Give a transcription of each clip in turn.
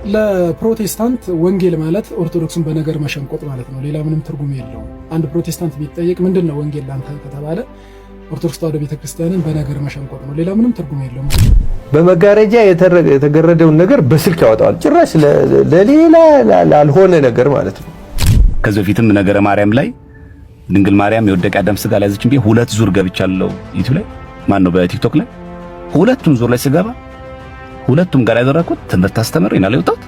ለፕሮቴስታንት ወንጌል ማለት ኦርቶዶክስን በነገር መሸንቆጥ ማለት ነው። ሌላ ምንም ትርጉም የለውም። አንድ ፕሮቴስታንት ቢጠየቅ ምንድነው ወንጌል ላንተ ከተባለ ኦርቶዶክስ ተዋሕዶ ቤተክርስቲያንን በነገር መሸንቆጥ ነው። ሌላ ምንም ትርጉም የለውም። በመጋረጃ የተገረደውን ነገር በስልክ ያወጣዋል። ጭራሽ ለሌላ ላልሆነ ነገር ማለት ነው። ከዚህ በፊትም ነገረ ማርያም ላይ ድንግል ማርያም የወደቀ አዳም ስጋ ላይ ያዘችን ቢሆን 2 ዙር ገብቻለሁ ዩቲዩብ ላይ በቲክቶክ ላይ ሁለቱም ዙር ላይ ስገባ ሁለቱም ጋር ያደረኩት ትምህርት አስተምሬና ላይ ወጣት።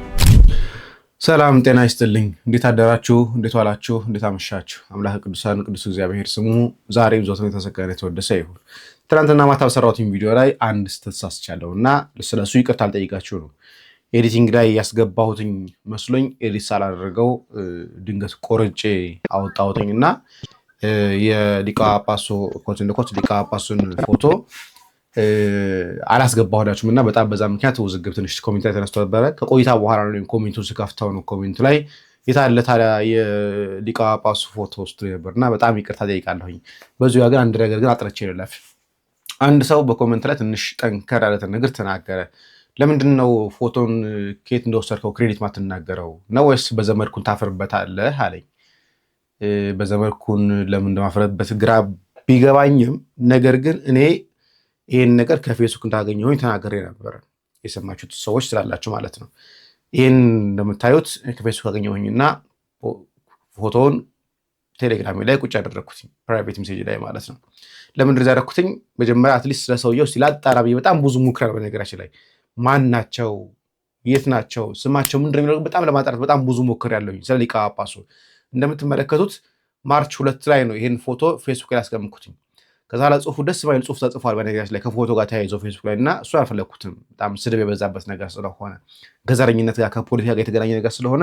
ሰላም ጤና ይስጥልኝ። እንዴት አደራችሁ? እንዴት ዋላችሁ? እንዴት አመሻችሁ? አምላክ ቅዱሳን ቅዱስ እግዚአብሔር ስሙ ዛሬም ዘወትርም የተመሰገነ የተወደሰ ይሁን። ትናንትና ማታ በሰራሁት ቪዲዮ ላይ አንድ ስህተት ሳስቻለሁና ስለሱ ይቅርታ ልጠይቃችሁ ነው። ኤዲቲንግ ላይ ያስገባሁትኝ መስሎኝ ኤዲት ሳላደረገው ድንገት ቆርጬ አወጣሁትኝና የሊቀ ጳጳሱ ሊቀ ጳጳሱን ፎቶ አላስገባሁላችሁም እና በጣም በዛ ምክንያት ውዝግብ ትንሽ ኮሜንት ላይ ተነስቶ ነበረ። ከቆይታ በኋላ ነው ኮሜንቱን ስከፍተው ነው ኮሜንቱ ላይ የታለ ታዲያ የሊቀ ጳጳሱ ፎቶ ውስጥ ነበርና በጣም ይቅርታ ጠይቃለሁኝ። በዚሁ ግን አንድ ነገር ግን አጥርቼ ልለፍ። አንድ ሰው በኮሜንት ላይ ትንሽ ጠንከር ያለ ነገር ተናገረ። ለምንድን ነው ፎቶን ከየት እንደወሰድከው ክሬዲት ማትናገረው ነው ወይስ በዘመድኩን ታፍርበታለህ አለኝ። በዘመድኩን ለምን እንደማፍርበት ግራ ቢገባኝም ነገር ግን እኔ ይሄን ነገር ከፌስቡክ እንዳገኘሁኝ ተናግሬ ነበር። የሰማችሁት ሰዎች ስላላችሁ ማለት ነው። ይሄን እንደምታዩት ከፌስቡክ አገኘሁኝና ፎቶውን ቴሌግራም ላይ ቁጭ ያደረኩት ፕራይቬት ሜሴጅ ላይ ማለት ነው። ለምን እንደዛ ያደረኩትኝ መጀመሪያ አትሊስት ስለሰውየው ሲላጣራ በጣም ብዙ ሙከራ በነገራችን ላይ ማን ናቸው፣ የት ናቸው፣ ስማቸው ምንድነው የሚለው በጣም ለማጣራት በጣም ብዙ ሞክር ያለሁኝ ስለ ሊቀ ጳጳሱ። እንደምትመለከቱት ማርች 2 ላይ ነው ይሄን ፎቶ ፌስቡክ ላይ ያስቀምኩትኝ። ከዛ ላይ ጽሁፉ ደስ ባይል ጽሁፍ ተጽፏል በነገራችን ላይ ከፎቶ ጋር ተያይዞ ፌስቡክ ላይ እና እሱ አልፈለኩትም። በጣም ስድብ የበዛበት ነገር ስለሆነ ከዘረኝነት ጋር ከፖለቲካ ጋር የተገናኘ ነገር ስለሆነ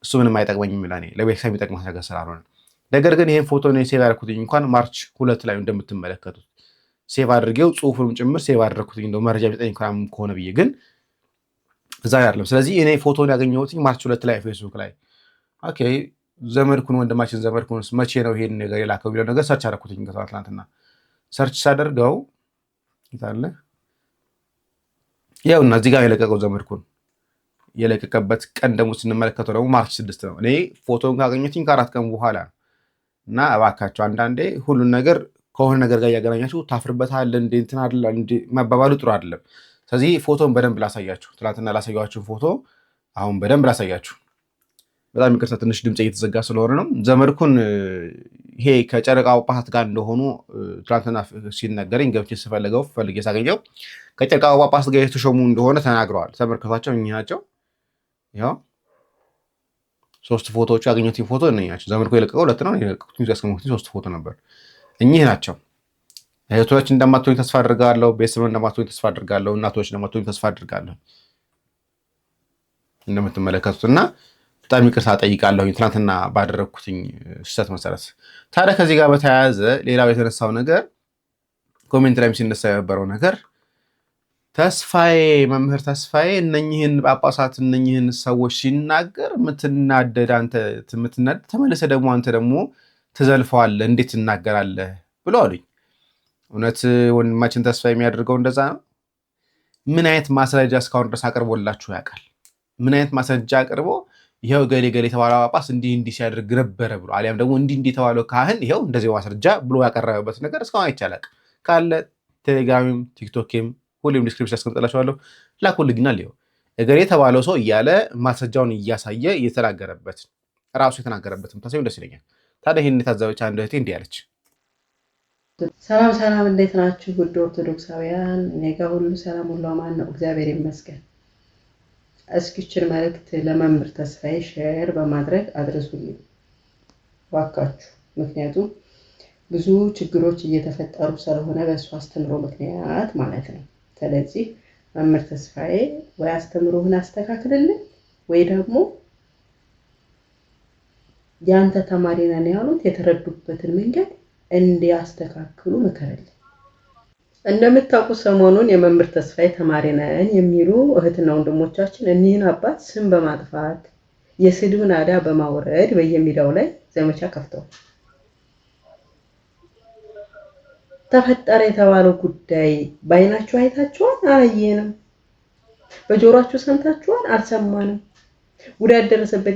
እሱ ምንም አይጠቅመኝም ለኔ ለቤተሰብ የሚጠቅማት ነገር ስላልሆነ። ነገር ግን ይሄን ፎቶ ነው ሴቭ ያደረኩትኝ እንኳን ማርች 2 ላይ እንደምትመለከቱት ሴቭ አድርጌው ጽሁፉንም ጭምር ሴቭ አድርኩትኝ እንደው መረጃ ቢጠኝ ከሆነ ብዬ ግን እዛ አይደለም። ስለዚህ እኔ ፎቶን ያገኘሁትኝ ማርች 2 ላይ ፌስቡክ ላይ ኦኬ ዘመድኩን ወንድማችን ዘመድኩንስ መቼ ነው ይሄን ነገር የላከው ቢለው ነገር ሰርች አደረኩትኝ ከትናንትና ሰርች ሳደርገው ይታለ ያው እና እዚህ ጋር የለቀቀው ዘመድኩን የለቀቀበት ቀን ደግሞ ስንመለከተው ደግሞ ማርች 6 ነው። እኔ ፎቶን ካገኘሁትኝ ከ4 ቀን በኋላ እና እባካችሁ አንዳንዴ ሁሉን ነገር ከሆነ ነገር ጋር ያገናኛችሁ ታፍርበታለህ እንዴ እንትን አይደል እንዴ መባባሉ ጥሩ አይደለም። ስለዚህ ፎቶን በደንብ ላሳያችሁ። ትናንትና ላሳያችሁ ፎቶ አሁን በደንብ ላሳያችሁ። በጣም ይቅርታ ትንሽ ድምጽ እየተዘጋ ስለሆነ ነው። ዘመድኩን ይሄ ከጨረቃ ጳጳሳት ጋር እንደሆኑ ትናንትና ሲነገረኝ ገብቼ ፈልጌ ሳገኘው ከጨረቃ ጳጳሳት ጋር የተሾሙ እንደሆነ ተናግረዋል። ተመልከቷቸው፣ እኚህ ናቸው። ያው 3 ፎቶዎች ያገኙት ፎቶ እነኚህ ናቸው። ዘመድኩ የለቀቀው 2 ነው፣ የለቀቁት ያስቀመጡት 3 ፎቶ ነበር። እኚህ ናቸው። እህቶች እንደማትሆኝ ተስፋ አድርጋለሁ። ቤተሰብ እንደማትሆኝ ተስፋ አድርጋለሁ። እናቶች እንደማትሆኝ ተስፋ አድርጋለሁ። እንደምትመለከቱት እና በጣም ይቅርታ ጠይቃለሁ ትናንትና ባደረኩትኝ ስህተት መሰረት። ታዲያ ከዚህ ጋር በተያያዘ ሌላው የተነሳው ነገር ኮሜንት ላይም ሲነሳ የነበረው ነገር ተስፋዬ መምህር ተስፋዬ እነኚህን ጳጳሳት እነኚህን ሰዎች ሲናገር የምትናደድ ተመልሰ ደግሞ አንተ ደግሞ ትዘልፈዋለህ እንዴት ትናገራለህ ብሎ አሉኝ። እውነት ወንድማችን ተስፋዬ የሚያደርገው እንደዛ ነው? ምን አይነት ማስረጃ እስካሁን ድረስ አቅርቦላችሁ ያውቃል? ምን አይነት ማስረጃ አቅርቦ ይሄው ገሌ የተባለው ጳጳስ እንዲህ ሲያደርግ ነበረ ብሎ አሊያም ደግሞ እንዲህ የተባለው ካህን ይሄው እንደዚህ ማስረጃ ብሎ ያቀረበበት ነገር እስካሁን አይቻልም። ካለ ቴሌግራምም ቲክቶክም ሁሉም ዲስክሪፕሽን አስቀምጥላችኋለሁ ላኩልኝና ይሄው እገሌ የተባለው ሰው እያለ ማስረጃውን እያሳየ እየተናገረበት ራሱ የተናገረበትም ታሳዩ ደስ ይለኛል። ታዲያ ይሄን የታዘበች አንድ እህቴ እንዲህ አለች። ሰላም እንዴት ናችሁ ውድ ኦርቶዶክሳውያን? እኔ ጋር ሁሉ ሰላም ሁሉ አማን ነው፣ እግዚአብሔር ይመስገን። እስኪችን መልእክት ለመምህር ተስፋዬ ሼር በማድረግ አድርሱልኝ ዋካችሁ። ምክንያቱም ብዙ ችግሮች እየተፈጠሩ ስለሆነ በእሱ አስተምሮ ምክንያት ማለት ነው። ስለዚህ መምህር ተስፋዬ ወይ አስተምሮህን አስተካክልልን ወይ ደግሞ ያንተ ተማሪ ነን ያሉት የተረዱበትን መንገድ እንዲያስተካክሉ ምከረልኝ። እንደምታውቁ ሰሞኑን የመምህር ተስፋዬ ተማሪ ነን የሚሉ እህትና ወንድሞቻችን እኒህን አባት ስም በማጥፋት የስድብ ናዳ በማውረድ በየሚዲያው ላይ ዘመቻ ከፍተዋል። ተፈጠረ የተባለው ጉዳይ ባይናችሁ አይታችኋል? አላየንም። በጆሮአችሁ ሰምታችኋል፣ አልሰማንም። ጉዳት ደረሰበት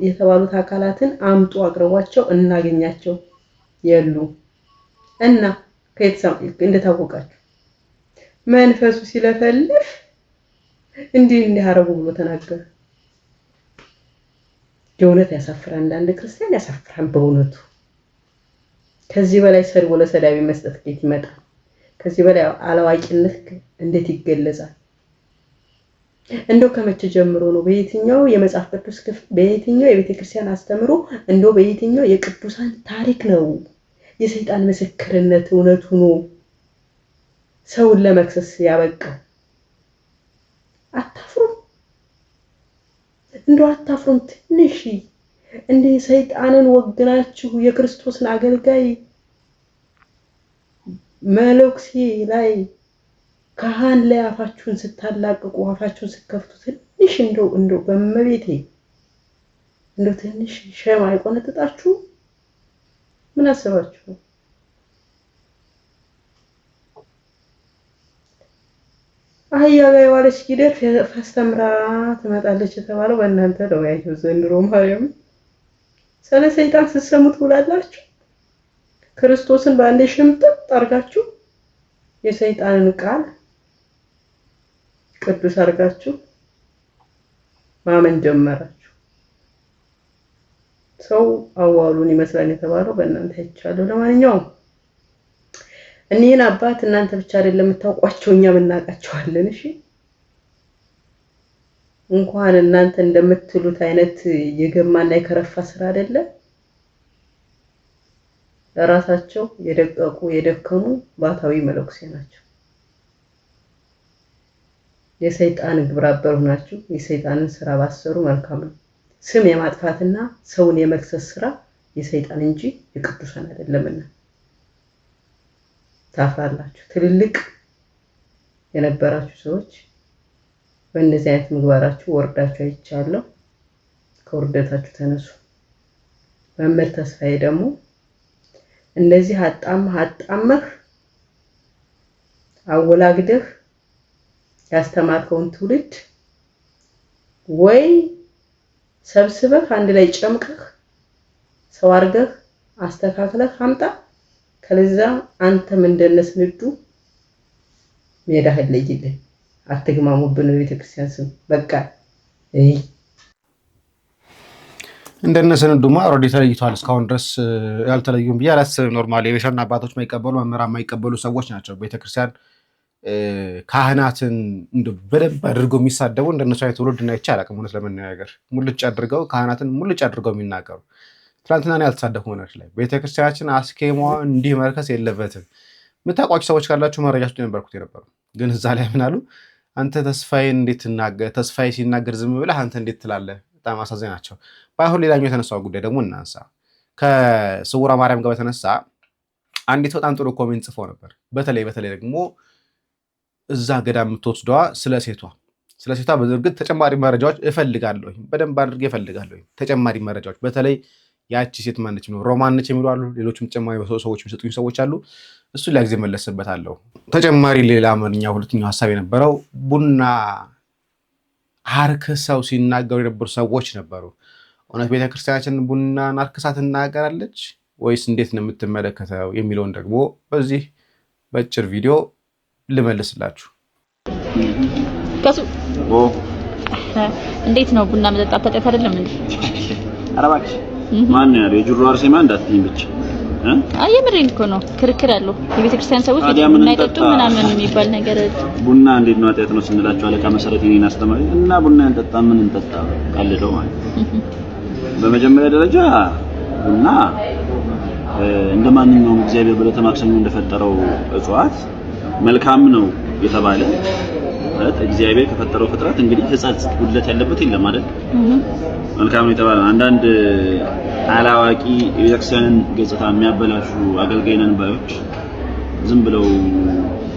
የተባሉት አካላትን አምጡ፣ አቅርቧቸው፣ እናገኛቸው የሉ እና እንደታወቃችሁ መንፈሱ ሲለፈልፍ እንዲህ አረጉ ብሎ ተናገረ። የእውነት ያሳፍራል። አንዳንድ ክርስቲያን ያሳፍራል በእውነቱ። ከዚህ በላይ ሰድቦ ለሰዳቢ መስጠት እንዴት ይመጣል? ከዚህ በላይ አላዋቂነት እንዴት ይገለጻል? እንደው ከመቼ ጀምሮ ነው በየትኛው የመጽሐፍ ቅዱስ ክፍል በየትኛው የቤተክርስቲያን አስተምሮ እንደው በየትኛው የቅዱሳን ታሪክ ነው የሰይጣን ምስክርነት እውነቱ ነው ሰውን ለመክሰስ ያበቃው? አታፍሩም? እንደው አታፍሩም? ትንሽ እንደ ሰይጣንን ወግናችሁ የክርስቶስን አገልጋይ መለክሲ ላይ ካህን ላይ አፋችሁን ስታላቅቁ አፋችሁን ስከፍቱ ትንሽ እንደው በመቤቴ እንደው ትንሽ ሸማ አይቆነጥጣችሁ? ምን አስባችሁ? አህያ ላይ ዋለች ጊደር ፈስተምራ ትመጣለች የተባለው በእናንተ ነው። ያየው ዘንድሮ ማርያም ስለ ሰይጣን ስትሰሙት ውላላችሁ። ክርስቶስን በአንዴ ሽምጥጥ አርጋችሁ የሰይጣንን ቃል ቅዱስ አርጋችሁ ማመን ጀመራችሁ። ሰው አዋሉን ይመስላል የተባለው በእናንተ አይቻለሁ። ለማንኛውም እኒህን አባት እናንተ ብቻ አይደለም የምታውቋቸው፣ እኛም እናውቃቸዋለን። እሺ እንኳን እናንተ እንደምትሉት አይነት የገማና የከረፋ ስራ አይደለም። ለራሳቸው የደቀቁ የደከሙ ባታዊ መለኩሴ ናቸው። የሰይጣን ግብረ አበር ሆናችሁ የሰይጣንን ስራ ባሰሩ መልካም ነው። ስም የማጥፋትና ሰውን የመክሰስ ስራ የሰይጣን እንጂ የቅዱሳን አይደለምና ታፍራላችሁ። ትልልቅ የነበራችሁ ሰዎች በእነዚህ አይነት ምግባራችሁ ወርዳችሁ አይቻለሁ። ከውርደታችሁ ተነሱ። መምህር ተስፋዬ ደግሞ እንደዚህ አጣመህ አወላግደህ ያስተማርከውን ትውልድ ወይ ሰብስበህ አንድ ላይ ጨምቀህ ሰው አርገህ አስተካክለህ አምጣ። ከለዛ አንተም እንደነስንዱ ሜዳህን ለይልህ። አትግማሙብን በቤተክርስቲያን ስም በቃ። እንደነስንዱማ ኦልሬዲ ተለይቷል። እስካሁን ድረስ ያልተለዩም ብዬ አላስብም። ኖርማሊ የቤተክርስቲያን አባቶች የማይቀበሉ መምህራን የማይቀበሉ ሰዎች ናቸው። ቤተክርስቲያን ካህናትን በደንብ አድርገው የሚሳደቡ እንደነሱ አይነት ትውልድ እና ይቻል አቅም እውነት ለመናገር ሙልጭ አድርገው ካህናትን ሙልጭ አድርገው የሚናገሩ ትናንትና ነው ያልተሳደፉ ሆነች ላይ ቤተክርስቲያናችን አስኬሟ እንዲህ መርከስ የለበትም። የምታውቋቸው ሰዎች ካላችሁ መረጃችሁ የነበርኩት የነበሩ ግን እዛ ላይ ምን አሉ? አንተ ተስፋዬ ሲናገር ዝም ብለህ አንተ እንዴት ትላለህ? በጣም አሳዛኝ ናቸው። ባይሆን ሌላኛው የተነሳው ጉዳይ ደግሞ እናንሳ። ከስውሯ ማርያም ጋር በተነሳ አንዲት በጣም ጥሩ ኮሜንት ጽፎ ነበር። በተለይ ደግሞ እዛ ገዳም የምትወስደዋ ስለ ሴቷ በእርግጥ ተጨማሪ መረጃዎች እፈልጋለሁ፣ በደንብ አድርጌ እፈልጋለሁ። ተጨማሪ መረጃዎች በተለይ ያቺ ሴት ማነች ነው ሮማን ነች የሚሉ አሉ። ሌሎችም ተጨማሪ ሰዎች የሚሰጡኝ ሰዎች አሉ። እሱን ለጊዜ መለስበታለሁ። ተጨማሪ ሌላ ሁለተኛው ሀሳብ የነበረው ቡና አርክሰው ሲናገሩ የነበሩ ሰዎች ነበሩ። እውነት ቤተክርስቲያናችን ቡናን አርክሳ ትናገራለች ወይስ እንዴት ነው የምትመለከተው የሚለውን ደግሞ በዚህ በአጭር ቪዲዮ ልመልስላችሁ። ከሱ እንዴት ነው ቡና መጠጣት ተጠጣ አይደለም እንዴ? አረባክሽ ማን ነው ያለው? የጁሮ አርሴማ እንዳትኝ ብቻ የምሬን እኮ ነው። ክርክር አለው የቤተክርስቲያን ሰዎች ቡና አይጠጡ ምናምን የሚባል ነገር። ቡና እንዴት ነው አጥያት ነው ስንላቸው አለቃ መሰረት የኔን አስተማሪ እና ቡና ያልጠጣ ምን እንጠጣ ቀልደው ማለት ነው። በመጀመሪያ ደረጃ ቡና እንደማንኛውም እግዚአብሔር በለተማክሰኞ እንደፈጠረው እጽዋት መልካም ነው የተባለ ማለት እግዚአብሔር ከፈጠረው ፍጥረት እንግዲህ ህጻጽ ጉድለት ያለበት የለም አይደል? መልካም ነው የተባለ አንዳንድ አላዋቂ የቤተክርስቲያንን ገጽታ የሚያበላሹ አገልጋይ ነን ባዮች ዝም ብለው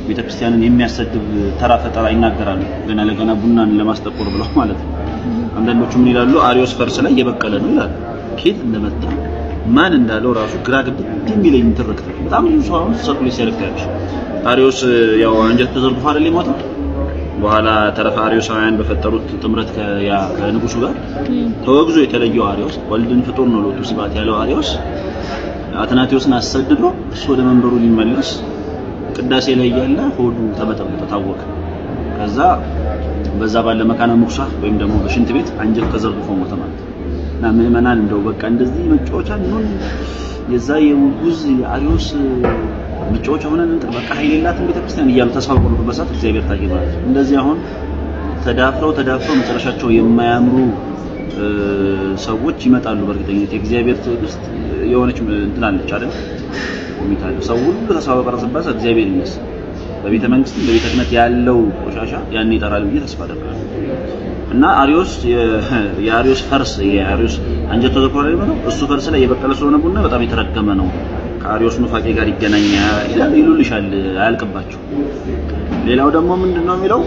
ቤተክርስቲያንን የሚያሰድብ ተራ ፈጠራ ይናገራሉ። ገና ለገና ቡናን ለማስጠቆር ብለው ማለት ነው። አንዳንዶቹ ምን ይላሉ? አሪዮስ ፈርስ ላይ የበቀለ ነው ይላሉ። ከየት እንደመጣ ማን እንዳለው ራሱ ግራ ግብት የሚለኝ ትርክት በጣም ብዙ ሰው አሁን ሰቁሊ ሲያልካች አሪዮስ ያው አንጀት ተዘርግፎ አይደል የሞተው በኋላ ተረፈ አርዮሳውያን በፈጠሩት ጥምረት ከንጉሱ ጋር ተወግዞ የተለየው አርዮስ ወልድን ፍጡር ነው ሎቱ ስብሐት ያለው አርዮስ አትናቴዎስን አሰድዶ እሱ ወደ መንበሩ ሊመለስ ቅዳሴ ላይ ያለ ሆዱ ተበጠበጠ ታወቀ። ከዛ በዛ ባለ መካነ ሙክሳ ወይም ደግሞ በሽንት ቤት አንጀት ተዘርግፎ ሞተ ማለት ነው። እና ምዕመናን እንደው በቃ እንደዚህ መጫወቻ ነው የዛ የውጉዝ የአርዮስ መጫወቻ ሆነ እንትን በቃ ኃይል የላትም ቤተክርስቲያን እያሉ ተስፋ ቆርጦበት ሰዓት እግዚአብሔር ታየ ማለት ነው። እንደዚህ አሁን ተዳፍረው መጨረሻቸው የማያምሩ ሰዎች ይመጣሉ። በእርግጠኝነት የእግዚአብሔር ትዕግስት የሆነች እንትን አለች አይደል? ቆሚታለ ሰው ሁሉ ተስፋ በቀረሰበት እግዚአብሔር ይመስል በቤተ መንግስት በቤተ ክህነት ያለው ቆሻሻ ያን ይጠራል ብዬ ተስፋ አደርጋለሁ። እና አርዮስ የአርዮስ ፈርስ የአርዮስ አንጀቶ ተቆራሪ ነው እሱ ፈርስ ላይ የበቀለ ስለሆነ ቡና በጣም የተረገመ ነው። ከአርዮስ ኑፋቄ ጋር ይገናኛል ይሉልሻል አያልቅባቸው። ሌላው ደግሞ ምንድነው የሚለው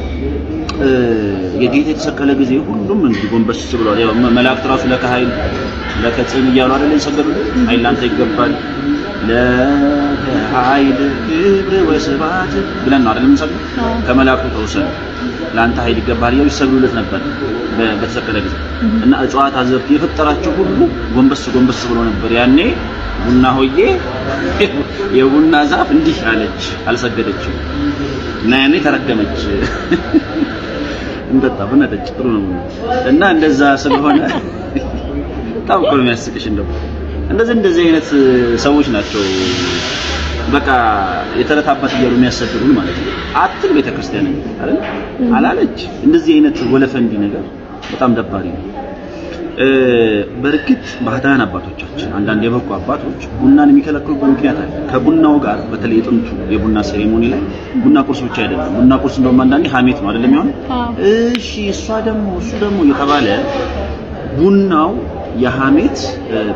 የጌታ የተሰቀለ ጊዜ ሁሉም እንዲህ ጎንበስ ብሏል። ያው መላእክት ራሱ ለከኃይል ለከጽም እያሉ አይደል ይሰገዱት ኃይል ላንተ ይገባል ለኃይል ክብር ወስብሐት ብለን ነው አይደል እንሰግድ ከመላእክቱ ተወሰነ ላንተ ኃይል ይገባል ያው ይሰግዱለት ነበር በተሰቀለ ጊዜ እና እጽዋት አዘርት የፈጠራቸው ሁሉ ጎንበስ ብሎ ነበር። ያኔ ቡና ሆዬ የቡና ዛፍ እንዲህ አለች አልሰገደችም እና ያኔ ተረገመች። እንጠጣ በነጠጭ ጥሩ ነው እና እንደዛ ስለሆነ በጣም እኮ ነው የሚያስቅሽ። እንደዚህ አይነት ሰዎች ናቸው በቃ የተረታባት እያሉ የሚያሰድሩን ማለት ነው። አትል ቤተክርስቲያን አይደል አላለች። እንደዚህ አይነት ወለፈንዲ ነገር በጣም ደባሪ ነው። በርግጥ ባህታውያን አባቶቻችን አንዳንድ የበቁ አባቶች ቡናን የሚከለክሉበት ምክንያት አለ። ከቡናው ጋር በተለይ የጥንቱ የቡና ሴሬሞኒ ላይ ቡና ቁርስ ብቻ አይደለም። ቡና ቁርስ እንደውም አንዳንዴ ሐሜት ነው አይደለም የሚሆነው። እሺ እሱ ደግሞ እየተባለ ቡናው የሐሜት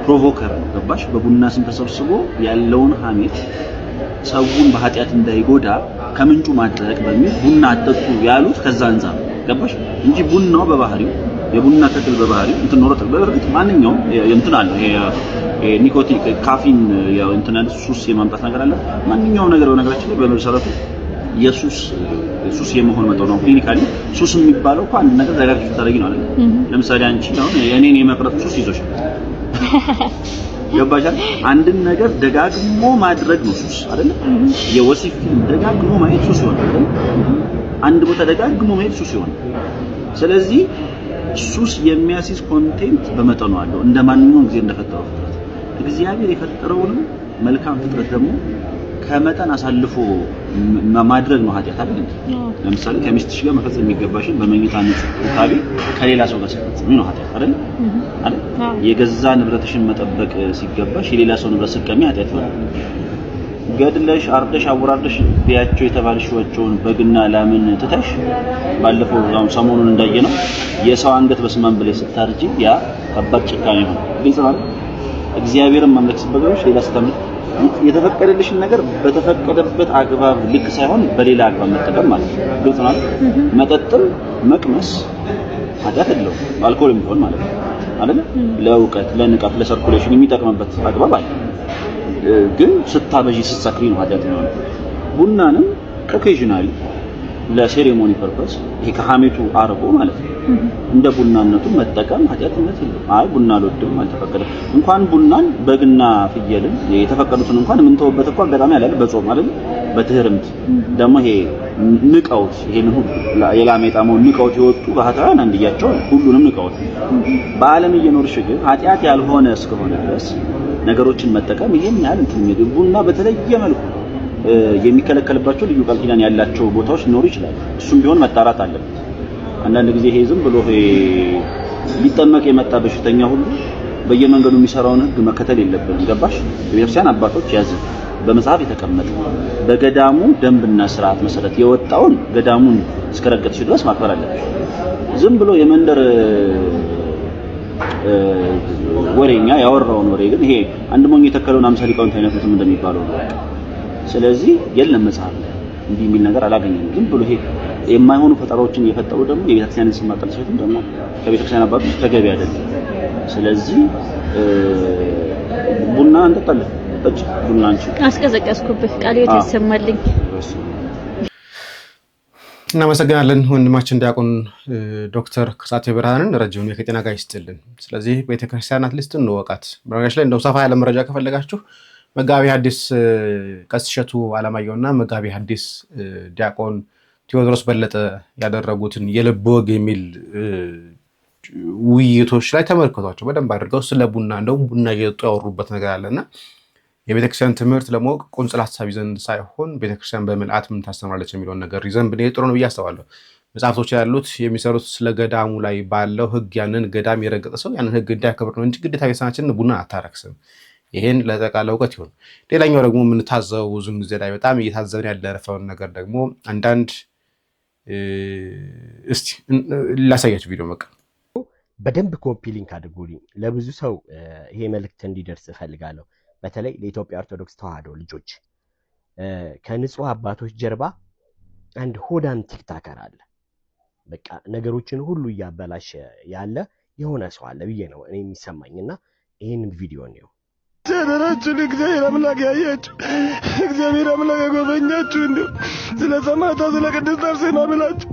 ፕሮቮከር ነው። ገባሽ? በቡና ስም ተሰብስቦ ያለውን ሐሜት ሰውን በኃጢአት እንዳይጎዳ ከምንጩ ማድረግ በሚል ቡና አጠጡ ያሉት ከዛ አንፃር ገባሽ? እንጂ ቡናው በባህሪው የቡና ተክል በባህሪው እንትን ኖሮ በእርግጥ ማንኛውም እንትን አለ ይሄ ኒኮቲን ካፊን ያው እንትን አለ ሱስ የማምጣት ነገር አለ። ማንኛውም ነገር በነገራችን ላይ በመሰረቱ ሱስ የመሆን መጠኑ ነው። ክሊኒካሊ ሱስ የሚባለው እኮ አንድ ነገር ደጋግመሽ ታደርጊ ነው አይደል? ለምሳሌ አንቺ አሁን የኔን የመቅረጥ ሱስ ይዞሻል። ገባሽ? አንድን ነገር ደጋግሞ ማድረግ ነው ሱስ አይደል? የወሲብ ፊልም ደጋግሞ ማየት ሱስ ይሆናል አይደል? አንድ ቦታ ደጋግሞ ማየት ሱስ ይሆናል። ስለዚህ ሱስ የሚያሲዝ ኮንቴንት በመጠኑ አለው። እንደማንኛውም ጊዜ እንደፈጠረው ፍጥረት እግዚአብሔር የፈጠረውን መልካም ፍጥረት ደግሞ ከመጠን አሳልፎ ማድረግ ነው ኃጢአት አይደል? ለምሳሌ ከሚስትሽ ጋር መፈጸም የሚገባሽን በመኝታ ንጹህ ከሌላ ሰው ጋር ሲፈጽም ነው ኃጢአት አይደል? የገዛ ንብረትሽን መጠበቅ ሲገባሽ የሌላ ሰው ንብረት ስትቀሚ ኃጢአት ነው። ገድለሽ አርደሽ አወራርደሽ ቢያቸው የተባልሽዋቸውን በግና ላምን ትተሽ ባለፈው ሰሞኑን እንዳየነው የሰው አንገት በስማን ብለሽ ስታርጂ ያ ከባድ ጭካኔ ነው። ግልጽ ነው። እግዚአብሔርን ማምለክ ሲበዛሽ ሌላ ስተምር የተፈቀደልሽን ነገር በተፈቀደበት አግባብ ልክ ሳይሆን በሌላ አግባብ መጠቀም ማለት ነው። ግልጽ ነው። መጠጥም መቅመስ ኃጢአት የለውም። አልኮልም ቢሆን ማለት ነው አይደል? ለእውቀት ለንቃት ለሰርኩሌሽን የሚጠቅምበት አግባብ አለ። ግን ስታበዢ ስትሰክሪ ነው ኃጢአት ነው። ቡናንም ኦኬዥናሊ ለሴሬሞኒ ፐርፐስ ይሄ ከሐሜቱ አርቆ ማለት ነው እንደ ቡናነቱ መጠቀም ኃጢአትነት የለም። አይ ቡና አልወድም አልተፈቀደም። እንኳን ቡናን በግና ፍየልን የተፈቀዱትን እንኳን የምንተውበት እኮ አጋጣሚ አለ በጾም አይደል? በትህርምት ደግሞ ይሄ ንቀውት ይሄን ሁሉ የላም የጣመውን ንቀውት የወጡ ባህታውያን አንድያቸው ሁሉንም ንቀውት በዓለም እየኖርሽ ግን ኃጢአት ያልሆነ እስከሆነ ድረስ ነገሮችን መጠቀም ይሄን ያህል እንትን የሚል ቡና በተለየ መልኩ የሚከለከልባቸው ልዩ ቃል ኪዳን ያላቸው ቦታዎች ሊኖሩ ይችላሉ። እሱም ቢሆን መጣራት አለበት። አንዳንድ ጊዜ ይሄ ዝም ብሎ ሊጠመቅ የመጣ በሽተኛ ሁሉ በየመንገዱ የሚሰራውን ሕግ መከተል የለብንም። ገባሽ? የቤተክርስቲያን አባቶች ያዘ በመጽሐፍ የተቀመጠ በገዳሙ ደንብና ስርዓት መሰረት የወጣውን ገዳሙን እስከረገጥሽ ድረስ ማክበር አለብሽ። ዝም ብሎ የመንደር ወሬኛ ያወራውን ወሬ ግን ይሄ አንድ ሞኝ የተከለውን 50 ሊቃውንት አይነቱም እንደሚባለው ነው። ስለዚህ የለም መጽሐፍ እንዲህ የሚል ነገር አላገኘንም። ዝም ብሎ ይሄ የማይሆኑ ፈጠራዎችን እየፈጠሩ ደግሞ የቤተክርስቲያንን ስም ማጠልሸትም ደግሞ ከቤተክርስቲያን አባቶች ተገቢ አይደለም። ስለዚህ ቡና እንጠጣለን። እጭ ቡና አንቺ አስቀዘቀዝኩብህ ቃል ይሰማልኝ። እናመሰግናለን ወንድማችን ዲያቆን ዶክተር ከሳቴ ብርሃንን ረጅም የጤና ጋር ይስጥልን። ስለዚህ ቤተክርስቲያናት ሊስት እንወቃት። በነገራችን ላይ እንደው ሰፋ ያለ መረጃ ከፈለጋችሁ መጋቢ ሐዲስ ቀሲስ እሸቱ አለማየሁና መጋቢ ሐዲስ ዲያቆን ቴዎድሮስ በለጠ ያደረጉትን የልብ ወግ የሚል ውይይቶች ላይ ተመልክቷቸው በደንብ አድርገው ስለ ቡና እንደው ቡና እየጠጡ ያወሩበት ነገር አለና የቤተክርስቲያን ትምህርት ለማወቅ ቁንጽል ሐሳብ ይዘን ሳይሆን ቤተክርስቲያን በምልአት ምን ታስተምራለች የሚለውን ነገር ይዘን ብንሄድ ጥሩ ነው ብዬ አስባለሁ። መጽሐፍቶች ያሉት የሚሰሩት ስለ ገዳሙ ላይ ባለው ህግ ያንን ገዳም የረገጠ ሰው ያንን ህግ እንዲያከብር ነው እንጂ ግዴታ ቤተክርስቲያናችንን ቡና አታረክስም። ይሄን ለጠቃላ እውቀት ይሁን። ሌላኛው ደግሞ የምንታዘበው ብዙ ጊዜ ላይ በጣም እየታዘብን ያለፈውን ነገር ደግሞ አንዳንድ እስቲ ላሳያችሁ ቪዲዮ መቃ በደንብ ኮፒ ሊንክ አድርጉልኝ። ለብዙ ሰው ይሄ መልእክት እንዲደርስ እፈልጋለሁ። በተለይ ለኢትዮጵያ ኦርቶዶክስ ተዋህዶ ልጆች ከንጹህ አባቶች ጀርባ አንድ ሆዳም ቲክታከር አለ። በቃ ነገሮችን ሁሉ እያበላሸ ያለ የሆነ ሰው አለ ብዬ ነው እኔ የሚሰማኝና ይሄንን ቪዲዮ ነው ተደረችን እግዚአብሔር አምላክ ያያችሁ እግዚአብሔር አምላክ ያጎበኛችሁ እንዴ ስለ ሰማዕቷ ስለ ቅድስት አርሴማ ብላችሁ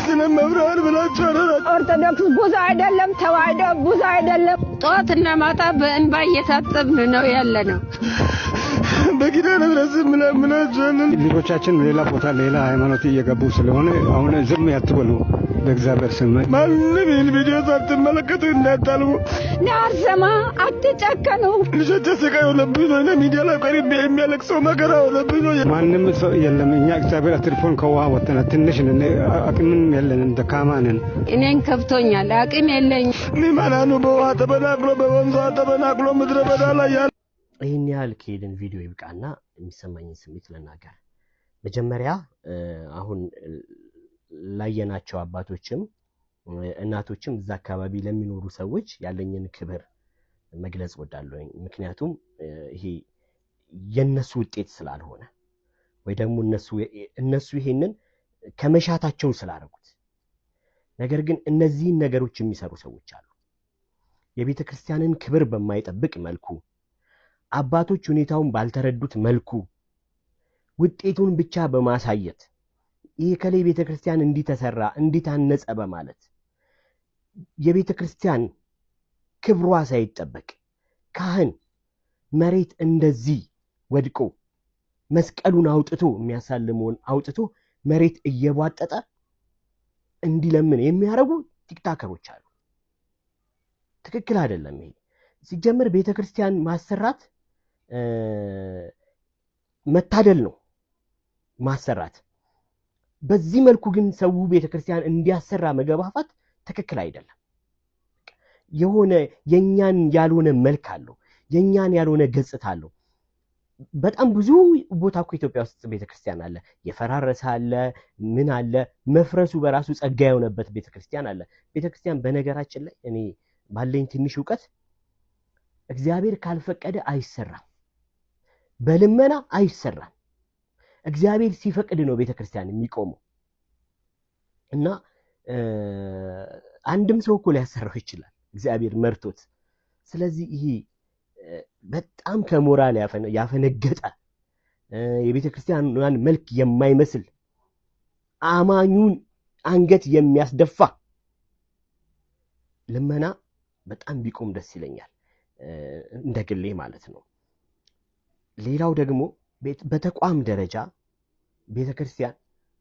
ስለ መብርሃን ብላችሁ አደራችሁ። ኦርቶዶክስ ብዙ አይደለም፣ ተዋህዶ ብዙ አይደለም። ጧትና ማታ በእንባ እየታጠብን ነው ያለነው። በኪዳነ ምሕረት ምናችኋለን። ልጆቻችን ሌላ ቦታ ሌላ ሃይማኖት እየገቡ ስለሆነ አሁን ዝም ያትበሉ በእግዚአብሔር ስም። ማንም ይህን ቪዲዮ ሳትመለከቱ እንዳታልሙ። አርሴማ አትጨከኑ። ልጆች ስቃይ ሆነብኝ ነው። ሚዲያ ላይ ቀሪብ የሚያለቅሰው መከራ ሆነብኝ ነው። ማንም ሰው የለም። እኛ እግዚአብሔር አትርፎን ከውሃ ወጥተን ትንሽ ነን፣ አቅምም የለንም፣ ደካማ ነን። እኔን ከብቶኛል፣ አቅም የለኝም። ምዕመናኑ በውሃ ተበናቅሎ በወንዟ ተበናቅሎ ምድረ በዳ ላይ ያለ ይህን ያህል ከሄድን ቪዲዮ ይብቃና የሚሰማኝን ስሜት ልናገር። መጀመሪያ አሁን ላየናቸው አባቶችም እናቶችም እዛ አካባቢ ለሚኖሩ ሰዎች ያለኝን ክብር መግለጽ ወዳለሁኝ። ምክንያቱም ይሄ የነሱ ውጤት ስላልሆነ ወይ ደግሞ እነሱ ይሄንን ከመሻታቸው ስላደረጉት፣ ነገር ግን እነዚህን ነገሮች የሚሰሩ ሰዎች አሉ። የቤተ ክርስቲያንን ክብር በማይጠብቅ መልኩ አባቶች ሁኔታውን ባልተረዱት መልኩ ውጤቱን ብቻ በማሳየት ይሄ ከላይ ቤተ ክርስቲያን እንዲተሰራ እንዲታነጸ በማለት የቤተ ክርስቲያን ክብሯ ሳይጠበቅ ካህን መሬት እንደዚህ ወድቆ መስቀሉን አውጥቶ የሚያሳልመውን አውጥቶ መሬት እየቧጠጠ እንዲለምን የሚያረጉ ቲክታከሮች አሉ። ትክክል አይደለም። ይሄ ሲጀምር ቤተ ክርስቲያን ማሰራት መታደል ነው ማሰራት። በዚህ መልኩ ግን ሰው ቤተክርስቲያን እንዲያሰራ መገፋፋት ትክክል አይደለም። የሆነ የኛን ያልሆነ መልክ አለው፣ የኛን ያልሆነ ገጽታ አለው። በጣም ብዙ ቦታ እኮ ኢትዮጵያ ውስጥ ቤተክርስቲያን አለ፣ የፈራረሰ አለ፣ ምን አለ። መፍረሱ በራሱ ጸጋ የሆነበት ቤተክርስቲያን አለ። ቤተክርስቲያን በነገራችን ላይ እኔ ባለኝ ትንሽ ዕውቀት እግዚአብሔር ካልፈቀደ አይሰራም፣ በልመና አይሰራም። እግዚአብሔር ሲፈቅድ ነው ቤተክርስቲያን የሚቆመው እና አንድም ሰው እኮ ሊያሰራው ይችላል እግዚአብሔር መርቶት። ስለዚህ ይሄ በጣም ከሞራል ያፈነገጠ የቤተክርስቲያንን መልክ የማይመስል አማኙን አንገት የሚያስደፋ ልመና በጣም ቢቆም ደስ ይለኛል፣ እንደግሌ ማለት ነው። ሌላው ደግሞ በተቋም ደረጃ ቤተክርስቲያን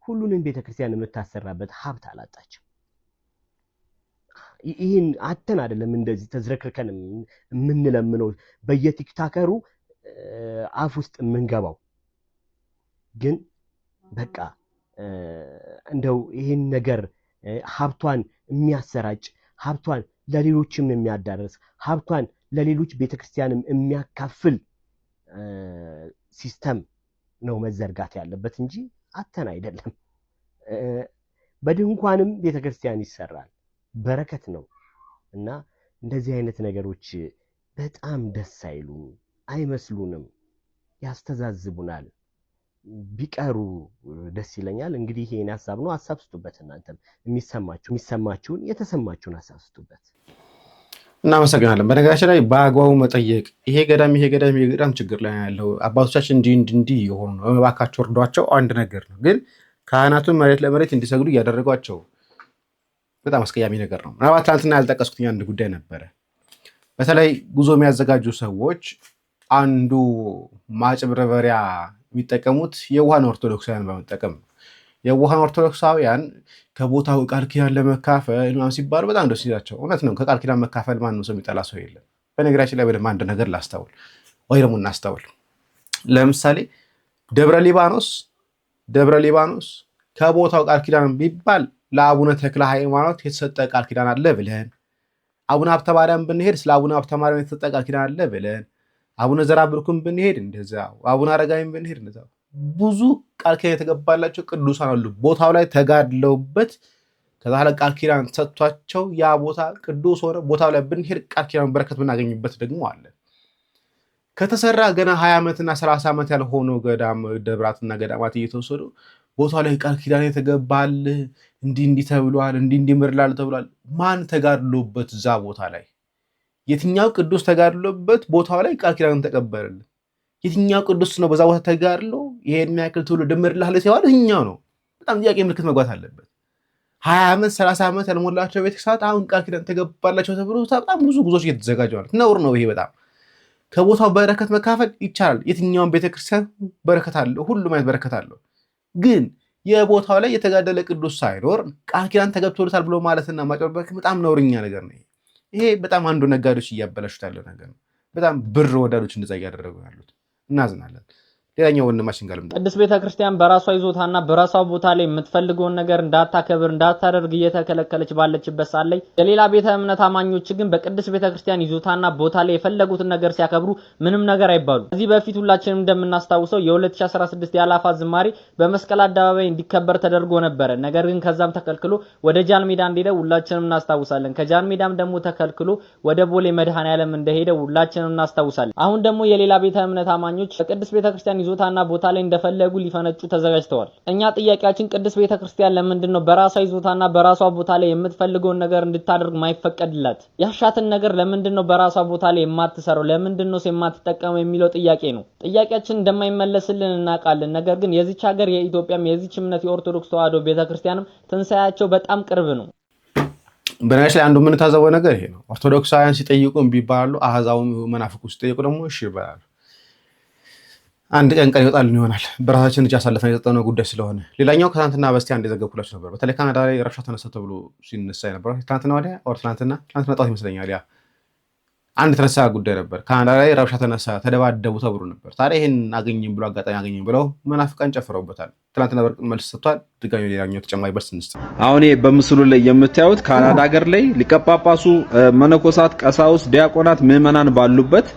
ሁሉንም ቤተክርስቲያን የምታሰራበት ሀብት አላጣችም። ይህን አተን አይደለም እንደዚህ ተዝረክርከን የምንለምነው በየቲክታከሩ አፍ ውስጥ የምንገባው። ግን በቃ እንደው ይህን ነገር ሀብቷን የሚያሰራጭ ሀብቷን ለሌሎችም የሚያዳርስ ሀብቷን ለሌሎች ቤተክርስቲያንም የሚያካፍል ሲስተም ነው መዘርጋት ያለበት እንጂ አተን አይደለም። በድንኳንም ቤተክርስቲያን ይሰራል፣ በረከት ነው እና እንደዚህ አይነት ነገሮች በጣም ደስ አይሉም፣ አይመስሉንም፣ ያስተዛዝቡናል። ቢቀሩ ደስ ይለኛል። እንግዲህ ይሄን ሐሳብ ነው፣ ሐሳብ ስጡበት። እናንተም የሚሰማችሁን የተሰማችሁን ሐሳብ ስጡበት። እናመሰግናለን። በነገራችን ላይ በአግባቡ መጠየቅ ይሄ ገዳም ችግር ላይ ያለው አባቶቻችን እንዲህ የሆኑ ነው፣ እባካችሁ እርዷቸው አንድ ነገር ነው። ግን ካህናቱን መሬት ለመሬት እንዲሰግዱ እያደረጓቸው በጣም አስቀያሚ ነገር ነው። ምናልባት ትናንትና ያልጠቀስኩት አንድ ጉዳይ ነበረ። በተለይ ጉዞ የሚያዘጋጁ ሰዎች አንዱ ማጭበርበሪያ የሚጠቀሙት የዋሃን ኦርቶዶክሳውያን በመጠቀም የዋሃን ኦርቶዶክሳውያን ከቦታው ቃል ኪዳን ለመካፈል ምናምን ሲባሉ በጣም ደስ ይላቸው። እውነት ነው፣ ከቃል ኪዳን መካፈል ማንም ሰው የሚጠላ ሰው የለም። በነገራችን ላይ በደንብ አንድ ነገር ላስታውል ወይ ደግሞ እናስታውል። ለምሳሌ ደብረ ሊባኖስ ከቦታው ቃል ኪዳን ቢባል ለአቡነ ተክለ ሃይማኖት የተሰጠ ቃል ኪዳን አለ ብለን፣ አቡነ ሀብተ ማርያም ብንሄድ ስለ አቡነ ሀብተ ማርያም የተሰጠ ቃል ኪዳን አለ ብለን፣ አቡነ ዘራብሩክም ብንሄድ እንደዛው፣ አቡነ አረጋዊም ብንሄድ እንደዛው ብዙ ቃል ኪዳን የተገባላቸው ቅዱሳን አሉ። ቦታው ላይ ተጋድለውበት ከዛ ቃል ኪዳን ሰጥቷቸው ያ ቦታ ቅዱስ ሆነ። ቦታው ላይ ብንሄድ ቃል ኪዳን በረከት ብናገኝበት ደግሞ አለ። ከተሰራ ገና 20 ዓመትና 30 ዓመት ያልሆነው ደብራትና ገዳማት እየተወሰዱ ቦታው ላይ ቃል ኪዳን የተገባል እንዲህ ተብሏል፣ እንዲህ ምርላል ተብሏል። ማን ተጋድሎበት እዛ ቦታ ላይ? የትኛው ቅዱስ ተጋድሎበት ቦታው ላይ ቃል ኪዳን ተቀበለልን? የትኛው ቅዱስ ነው በዛ ቦታ ተጋድሎ ይሄን የሚያክል ትውልድ ምርላል ሲባል እኛው ነው? በጣም ጥያቄ ምልክት መግባት አለበት። 20 ዓመት 30 ዓመት ያልሞላቸው ቤተክርስቲያናት አሁን ቃል ኪዳን ተገባላቸው ተብሎ በጣም ብዙ ጉዞች እየተዘጋጁ ነው። ነውር ነው ይሄ በጣም። ከቦታው በረከት መካፈል ይቻላል። የትኛውን ቤተክርስቲያን በረከት አለው፣ ሁሉም አይነት በረከት አለው። ግን የቦታው ላይ የተጋደለ ቅዱስ ሳይኖር ቃል ኪዳን ተገብቶለታል ብሎ ማለትና ማጭበርበር በጣም ነውርኛ ነገር ነው። ይሄ በጣም አንዱ ነጋዴዎች እያበላሹት ያለው ነገር ነው። በጣም ብር ወዳዶች እንደዛ እያደረጉ ያሉት እናዝናለን። ሌላኛው ወንድማችን ጋር ቅድስት ቤተክርስቲያን በራሷ ይዞታና በራሷ ቦታ ላይ የምትፈልገውን ነገር እንዳታከብር እንዳታደርግ እየተከለከለች ባለችበት ሰዓት ላይ የሌላ ቤተ እምነት አማኞች ግን በቅድስት ቤተክርስቲያን ይዞታና ቦታ ላይ የፈለጉትን ነገር ሲያከብሩ ምንም ነገር አይባሉ። ከዚህ በፊት ሁላችንም እንደምናስታውሰው የ2016 የአላፋት ዝማሬ በመስቀል አደባባይ እንዲከበር ተደርጎ ነበረ። ነገር ግን ከዛም ተከልክሎ ወደ ጃን ሜዳ እንደሄደ ሁላችንም እናስታውሳለን። ከጃን ሜዳም ደግሞ ተከልክሎ ወደ ቦሌ መድኃኔዓለም እንደሄደ ሁላችንም እናስታውሳለን። አሁን ደግሞ የሌላ ቤተ እምነት አማኞች በቅድስት ቤተክርስቲያን ይዞታና ቦታ ላይ እንደፈለጉ ሊፈነጩ ተዘጋጅተዋል። እኛ ጥያቄያችን ቅድስት ቤተክርስቲያን ለምንድን ነው በራሷ ይዞታና በራሷ ቦታ ላይ የምትፈልገውን ነገር እንድታደርግ ማይፈቀድላት? ያሻትን ነገር ለምንድን ነው በራሷ ቦታ ላይ የማትሰራው? ለምንድን ነው የማትጠቀመው የሚለው ጥያቄ ነው። ጥያቄያችን እንደማይመለስልን እናውቃለን። ነገር ግን የዚች ሀገር የኢትዮጵያም የዚች እምነት የኦርቶዶክስ ተዋሕዶ ቤተክርስቲያንም ትንሳኤያቸው በጣም ቅርብ ነው። በነገራችን ላይ አንዱ የምንታዘበው ነገር ይሄ ነው። ኦርቶዶክሳውያን ሲጠይቁ እምቢ ይባላሉ። አህዛው መናፍቁ ሲጠይቁ ደግሞ እሺ ይባላሉ። አንድ ቀን ይወጣል ይሆናል። በራሳችን እጅ አሳልፈን የሰጠነው ጉዳይ ስለሆነ። ሌላኛው ከትናንትና በስቲያ እንደዘገብኩላችሁ ነበር። በተለይ ካናዳ ላይ ረብሻ ተነሳ ተብሎ ሲነሳ ነበር። ትናንትና ወዲያ ትናንትና ጠዋት ይመስለኛል። ያ አንድ የተነሳ ጉዳይ ነበር። ካናዳ ላይ ረብሻ ተነሳ፣ ተደባደቡ ተብሎ ነበር። ታዲያ ይሄን አገኘን ብሎ አጋጣሚ አገኘን ብለው መናፍቃን ጨፍረውበታል። ትናንትና በርቅ መልስ ሰጥቷል። ድጋሚ ሌላኛው ተጨማሪ በርስ እንስጥ። አሁን በምስሉ ላይ የምታዩት ካናዳ ሀገር ላይ ሊቀ ጳጳሱ፣ መነኮሳት፣ ቀሳውስት፣ ዲያቆናት፣ ምዕመናን ባሉበት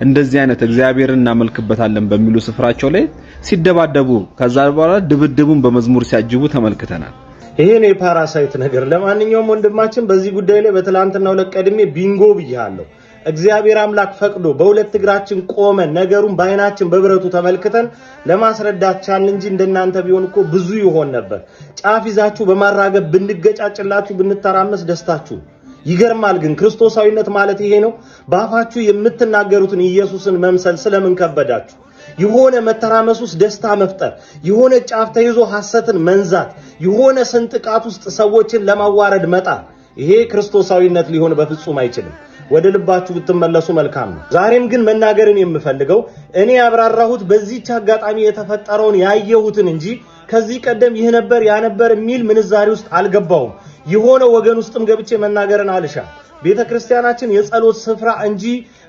እንደዚህ አይነት እግዚአብሔርን እናመልክበታለን በሚሉ ስፍራቸው ላይ ሲደባደቡ ከዛ በኋላ ድብድቡን በመዝሙር ሲያጅቡ ተመልክተናል። ይሄን የፓራሳይት ነገር ለማንኛውም ወንድማችን በዚህ ጉዳይ ላይ በትላንትናው ለቀድሜ ቢንጎ ብያለሁ። እግዚአብሔር አምላክ ፈቅዶ በሁለት እግራችን ቆመን ነገሩን በአይናችን በብረቱ ተመልክተን ለማስረዳት ቻልን እንጂ እንደናንተ ቢሆን እኮ ብዙ ይሆን ነበር። ጫፍ ይዛችሁ በማራገብ ብንገጫጭላችሁ ብንተራመስ ደስታችሁ ይገርማል። ግን ክርስቶሳዊነት ማለት ይሄ ነው። በአፋችሁ የምትናገሩትን ኢየሱስን መምሰል ስለምን ከበዳችሁ? የሆነ መተራመስ ውስጥ ደስታ መፍጠር፣ የሆነ ጫፍ ተይዞ ሐሰትን መንዛት፣ የሆነ ስንጥቃት ውስጥ ሰዎችን ለማዋረድ መጣር፣ ይሄ ክርስቶሳዊነት ሊሆን በፍጹም አይችልም። ወደ ልባችሁ ብትመለሱ መልካም ነው። ዛሬም ግን መናገርን የምፈልገው እኔ ያብራራሁት በዚህች አጋጣሚ የተፈጠረውን ያየሁትን እንጂ ከዚህ ቀደም ይህ ነበር ያ ነበር የሚል ምንዛሬ ውስጥ አልገባውም። የሆነ ወገን ውስጥም ገብቼ መናገርን አልሻ። ቤተክርስቲያናችን የጸሎት ስፍራ እንጂ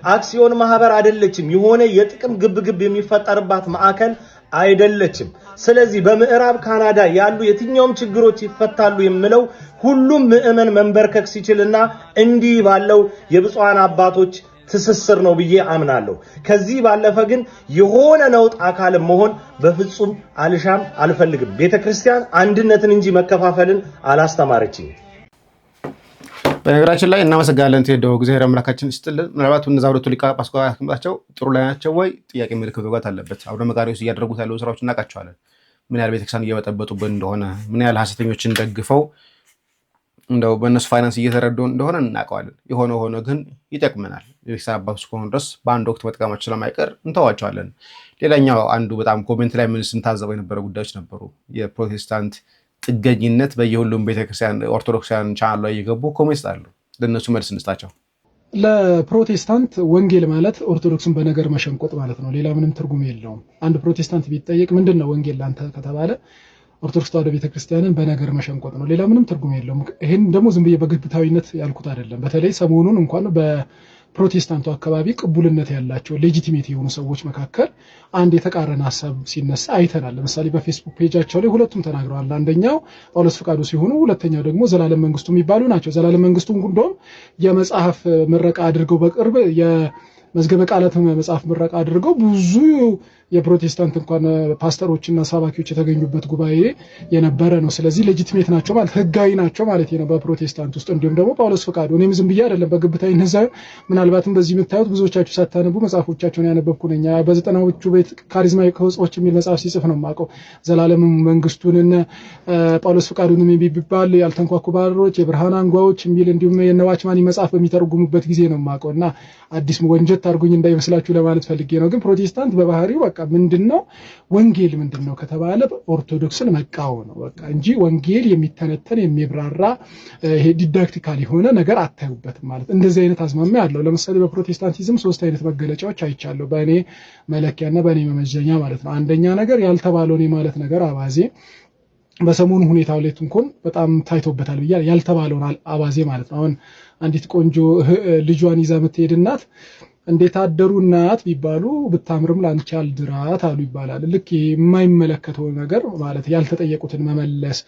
አክሲዮን ማህበር አይደለችም። የሆነ የጥቅም ግብግብ የሚፈጠርባት ማዕከል አይደለችም። ስለዚህ በምዕራብ ካናዳ ያሉ የትኛውም ችግሮች ይፈታሉ የምለው ሁሉም ምዕመን መንበርከክ ሲችልና እንዲህ ባለው የብፁዓን አባቶች ትስስር ነው ብዬ አምናለሁ። ከዚህ ባለፈ ግን የሆነ ነውጥ አካል መሆን በፍጹም አልሻም አልፈልግም። ቤተክርስቲያን አንድነትን እንጂ መከፋፈልን አላስተማረችኝም። በነገራችን ላይ እናመሰግናለን። ተደው እግዚአብሔር አምላካችን ይስጥልን። ምናልባት እነዛ ሁለቱ ሊቀ ጳጳሳት ያስቀምጣቸው ጥሩ ላይ ናቸው ወይ ጥያቄ ምልክት መግባት አለበት። አቡነ መቃርዮስ እያደረጉት ያለው ስራዎች እናውቃቸዋለን። ምን ያህል ቤተክርስቲያን እየበጠበጡብን እንደሆነ፣ ምን ያህል ሐሰተኞችን ደግፈው እንደው በእነሱ ፋይናንስ እየተረዱ እንደሆነ እናውቀዋለን። የሆነ ሆኖ ግን ይጠቅመናል። ቤተክርስቲያን አባቶች ከሆኑ ድረስ በአንድ ወቅት መጥቀማቸው ስለማይቀር እንተዋቸዋለን። ሌላኛው አንዱ በጣም ኮሜንት ላይ ምን ስንታዘበው የነበረ ጉዳዮች ነበሩ። የፕሮቴስታንት ጥገኝነት በየሁሉም ቤተክርስቲያን ኦርቶዶክሳውያን ቻናል ላይ እየገቡ ኮሜንት አሉ። ለነሱ መልስ እንስጣቸው። ለፕሮቴስታንት ወንጌል ማለት ኦርቶዶክስን በነገር መሸንቆጥ ማለት ነው። ሌላ ምንም ትርጉም የለውም። አንድ ፕሮቴስታንት ቢጠየቅ ምንድነው ወንጌል ላንተ ከተባለ ኦርቶዶክስ ተዋሕዶ ቤተክርስቲያንን በነገር መሸንቆጥ ነው። ሌላ ምንም ትርጉም የለውም። ይሄን ደግሞ ዝም ብዬ በግብታዊነት ያልኩት አይደለም። በተለይ ሰሞኑን እንኳን በፕሮቴስታንቱ አካባቢ ቅቡልነት ያላቸው ሌጂቲሜት የሆኑ ሰዎች መካከል አንድ የተቃረነ ሐሳብ ሲነሳ አይተናል። ለምሳሌ በፌስቡክ ፔጃቸው ላይ ሁለቱም ተናግረዋል። አንደኛው ጳውሎስ ፍቃዱ ሲሆኑ፣ ሁለተኛው ደግሞ ዘላለም መንግስቱ የሚባሉ ናቸው። ዘላለም መንግስቱ እንደውም የመጽሐፍ ምረቃ አድርገው በቅርብ የመዝገበ ቃላት መጽሐፍ ምረቃ አድርገው ብዙ የፕሮቴስታንት እንኳን ፓስተሮችና ሰባኪዎች የተገኙበት ጉባኤ የነበረ ነው። ስለዚህ ሌጂቲሜት ናቸው ማለት ህጋዊ ናቸው ማለት ነው በፕሮቴስታንት ውስጥ። እንዲሁም ደግሞ ጳውሎስ ፍቃዱ እኔም ዝም ብዬ አይደለም በግብታዊነት ሳይሆን ምናልባትም በዚህ የምታዩት ብዙዎቻችሁ ሳታነቡ መጽሐፎቻቸውን ያነበብኩ ነኝ። በዘጠናዎቹ ቤት ካሪዝማዊ ከውጾች የሚል መጽሐፍ ሲጽፍ ነው የማውቀው። ዘላለም መንግስቱንና ጳውሎስ ፍቃዱንም ቢባል ያልተንኳኩ ባሮች፣ የብርሃን አንጓዎች የሚል እንዲሁም የነዋችማኒ መጽሐፍ በሚተረጉሙበት ጊዜ ነው የማውቀውና አዲስ ወንጀት አድርጉኝ እንዳይመስላችሁ ለማለት ፈልጌ ነው። ግን ፕሮቴስታንት በባህሪው በቃ ምንድነው ወንጌል ምንድነው ከተባለ ኦርቶዶክስን መቃወም ነው በቃ እንጂ ወንጌል የሚተነተን የሚብራራ ይሄ ዲዳክቲካል የሆነ ነገር አታዩበትም ማለት እንደዚህ አይነት አዝማሚያ አለው። ለምሳሌ በፕሮቴስታንቲዝም 3 አይነት መገለጫዎች አይቻለሁ በእኔ መለኪያና በእኔ መመዘኛ ማለት ነው። አንደኛ ነገር ያልተባለውን ማለት ነገር አባዜ በሰሞኑ ሁኔታው ላይ እንኳን በጣም ታይቶበታል ብያ ያልተባለውን አባዜ ማለት ነው። አሁን አንዲት ቆንጆ ልጇን ይዛ የምትሄድ እናት እንዴት አደሩ እናት ቢባሉ ብታምርም ላንቺ አልድራት አሉ ይባላል። ልክ የማይመለከተው ነገር ማለት ያልተጠየቁትን መመለስ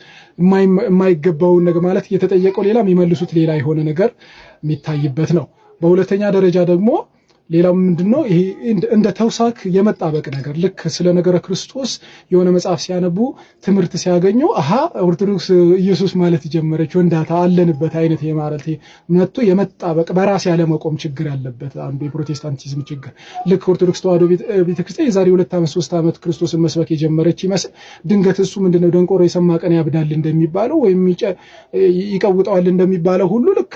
የማይገባውን ነገር ማለት የተጠየቀው ሌላ የሚመልሱት ሌላ የሆነ ነገር የሚታይበት ነው። በሁለተኛ ደረጃ ደግሞ ሌላው ምንድነው ይሄ እንደ ተውሳክ የመጣበቅ ነገር ልክ ስለ ነገረ ክርስቶስ የሆነ መጽሐፍ ሲያነቡ ትምህርት ሲያገኙ አሃ ኦርቶዶክስ ኢየሱስ ማለት ጀመረች ወንዳታ አለንበት አይነት የማለት መጥቶ የመጣበቅ በራስ ያለ መቆም ችግር ያለበት አንዱ የፕሮቴስታንቲዝም ችግር። ልክ ኦርቶዶክስ ተዋሕዶ ቤተክርስቲያን የዛሬ 2 ዓመት 3 ዓመት ክርስቶስን መስበክ የጀመረች ይመስል ድንገት እሱ ምንድነው ደንቆሮ የሰማ ቀን ያብዳል እንደሚባለው ወይም ይቀውጠዋል እንደሚባለው ሁሉ ልክ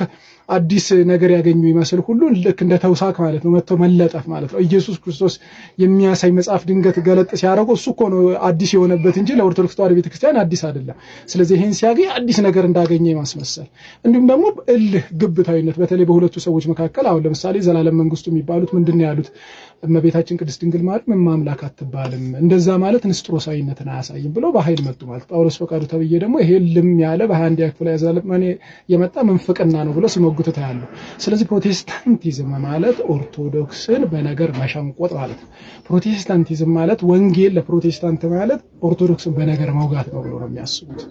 አዲስ ነገር ያገኙ ይመስል ሁሉ ልክ እንደ ተውሳክ ማለት ነው መጥቶ መለጠፍ ማለት ነው። ኢየሱስ ክርስቶስ የሚያሳይ መጽሐፍ ድንገት ገለጥ ሲያደርጉ እሱ እኮ ነው አዲስ የሆነበት እንጂ ለኦርቶዶክስ ተዋሕዶ ቤተክርስቲያን አዲስ አይደለም። ስለዚህ ይሄን ሲያገኝ አዲስ ነገር እንዳገኘ ማስመሰል እንዲሁም ደግሞ እልህ ግብታዊነት በተለይ በሁለቱ ሰዎች መካከል አሁን ለምሳሌ ዘላለም መንግስቱ የሚባሉት ምንድነው ያሉት እመቤታችን ቅድስት ድንግል ማርያም ማምላክ አትባልም እንደዛ ማለት ንስጥሮሳዊነትን አያሳይም ብለው በኃይል መጡ ማለት። ጳውሎስ ፈቃዱ ተብዬ ደግሞ ይሄ ልም ያለ በ21 ክፍል ያዛለማኔ የመጣ መንፍቅና ነው ብሎ ሲሞግቱት ያሉ። ስለዚህ ፕሮቴስታንቲዝም ማለት ኦርቶዶክስን በነገር መሸንቆጥ ማለት ነው። ፕሮቴስታንቲዝም ማለት ወንጌል ለፕሮቴስታንት ማለት ኦርቶዶክስን በነገር መውጋት ነው ብሎ ነው የሚያስቡት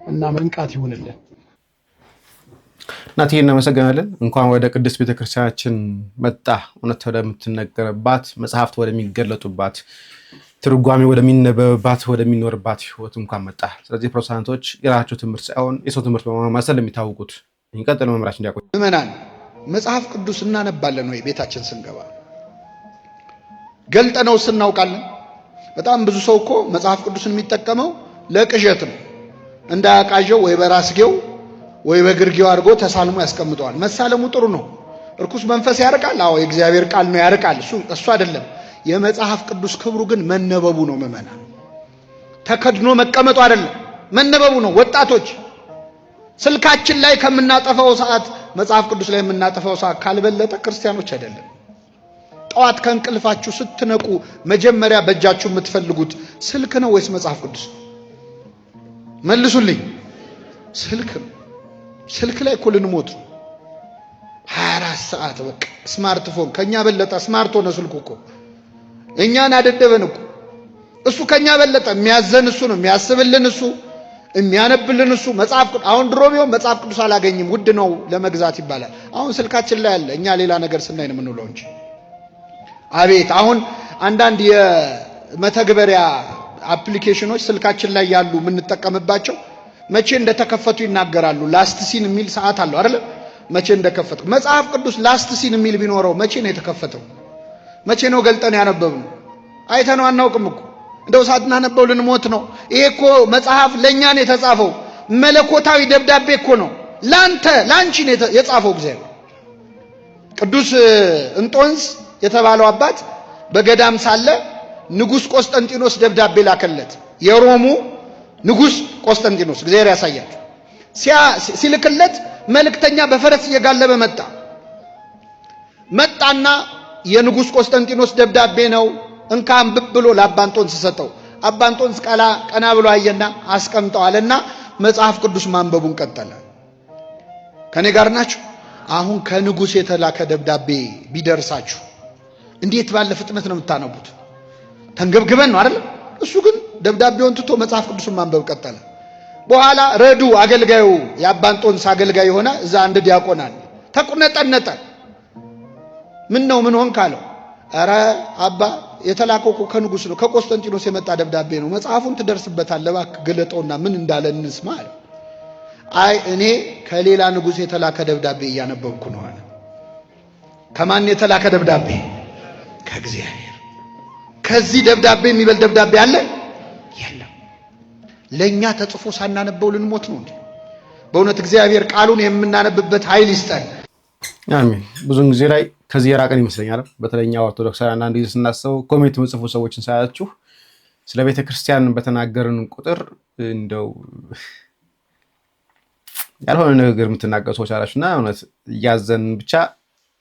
እና መንቃት ይሁንልን። ናቲ እናመሰግናለን። እንኳን ወደ ቅድስት ቤተክርስቲያናችን መጣ። እውነት ወደምትነገርባት መጽሐፍት ወደሚገለጡባት ትርጓሜ ወደሚነበብባት ወደሚኖርባት ህይወት እንኳን መጣ። ስለዚህ ፕሮቴስታንቶች የራሳቸው ትምህርት ሳይሆን የሰው ትምህርት በማማሰል የሚታወቁት እንቀጥል መምራችን እንዲያቆይ ምእመናን መጽሐፍ ቅዱስ እናነባለን ወይ? ቤታችን ስንገባ ገልጠነው ስናውቃለን? በጣም ብዙ ሰው እኮ መጽሐፍ ቅዱስን የሚጠቀመው ለቅዠት ነው። እንዳያቃዠው ወይ በራስጌው ወይ በግርጌው አድርጎ ተሳልሞ ያስቀምጠዋል። መሳለሙ ጥሩ ነው። እርኩስ መንፈስ ያርቃል። አዎ የእግዚአብሔር ቃል ነው ያርቃል። እሱ አይደለም። የመጽሐፍ ቅዱስ ክብሩ ግን መነበቡ ነው። ምእመናን ተከድኖ መቀመጡ አይደለም፣ መነበቡ ነው። ወጣቶች ስልካችን ላይ ከምናጠፋው ሰዓት መጽሐፍ ቅዱስ ላይ የምናጠፋው ሰዓት ካልበለጠ ክርስቲያኖች አይደለም። ጠዋት ከእንቅልፋችሁ ስትነቁ መጀመሪያ በእጃችሁ የምትፈልጉት ስልክ ነው ወይስ መጽሐፍ ቅዱስ? መልሱልኝ። ስልክ ነው። ስልክ ላይ እኮ ልንሞት 24 ሰዓት በቃ ስማርትፎን ከኛ በለጠ ስማርት ሆነ ስልኩ እኮ እኛን አደደበን እኮ። እሱ ከኛ በለጠ። የሚያዘን እሱ ነው፣ የሚያስብልን እሱ፣ የሚያነብልን እሱ። መጽሐፍ ቅዱስ አሁን ድሮ ቢሆን መጽሐፍ ቅዱስ አላገኝም ውድ ነው ለመግዛት ይባላል። አሁን ስልካችን ላይ አለ። እኛ ሌላ ነገር ስናይ ነው የምንውለው እንጂ። አቤት አሁን አንዳንድ የመተግበሪያ አፕሊኬሽኖች ስልካችን ላይ ያሉ የምንጠቀምባቸው መቼ እንደተከፈቱ ይናገራሉ። ላስት ሲን የሚል ሰዓት አለው አይደል? መቼ እንደከፈቱ። መጽሐፍ ቅዱስ ላስት ሲን የሚል ቢኖረው መቼ ነው የተከፈተው? መቼ ነው ገልጠን ያነበብነው? አይተነው አናውቅም እኮ። እንደው ሳናነበው ልንሞት ነው። ይሄ እኮ መጽሐፍ ለኛ ነው የተጻፈው። መለኮታዊ ደብዳቤ እኮ ነው። ላንቺ ነው የጻፈው እግዚአብሔር። ቅዱስ እንጦንስ የተባለው አባት በገዳም ሳለ ንጉስ ቆስጠንጢኖስ ደብዳቤ ላከለት። የሮሙ ንጉስ ቆስጠንጢኖስ እግዚአብሔር ያሳያችሁ። ሲልክለት መልእክተኛ በፈረስ እየጋለበ መጣና የንጉስ ቆስጠንጢኖስ ደብዳቤ ነው እንካ አንብብ ብሎ ለአባንጦንስ ሰጠው። አባንጦንስ ቀና ብሎ አየና አስቀምጠዋልና መጽሐፍ ቅዱስ ማንበቡን ቀጠለ። ከኔ ጋር ናችሁ? አሁን ከንጉስ የተላከ ደብዳቤ ቢደርሳችሁ እንዴት ባለ ፍጥነት ነው የምታነቡት? ተንገብግበን ነው አይደል? እሱ ግን ደብዳቤውን ትቶ መጽሐፍ ቅዱስን ማንበብ ቀጠለ። በኋላ ረዱ አገልጋዩ የአባንጦንስ አገልጋይ ሆነ። እዛ አንድ ዲያቆን አለ። ተቁነጠነጠ። ምን ሆን ካለው፣ ኧረ አባ የተላከው ከንጉስ ነው፣ ከቆስጠንጢኖስ የመጣ ደብዳቤ ነው። መጽሐፉን ትደርስበታለህ፣ እባክህ ግለጠውና ምን እንዳለ እንስማ አለ። አይ እኔ ከሌላ ንጉስ የተላከ ደብዳቤ እያነበብኩ ነው አለ። ከማን የተላከ ደብዳቤ? ከእግዚአብሔር። ከዚህ ደብዳቤ የሚበልጥ ደብዳቤ አለ? የለም። ለኛ ተጽፎ ሳናነበው ልንሞት ነው እንዴ? በእውነት እግዚአብሔር ቃሉን የምናነብበት ኃይል ይስጠን። አሜን። ብዙን ጊዜ ላይ ከዚህ የራቀን ይመስለኛል። በተለይኛ ኦርቶዶክሳውያን አንዳንድ ጊዜ ስናስበው ኮሜንት መጽፉ ሰዎችን ሳያችሁ ስለ ቤተ ክርስቲያን በተናገርን ቁጥር እንደው ያልሆነ ነገር የምትናገሩ ሰዎች አላችሁና እውነት እያዘን ብቻ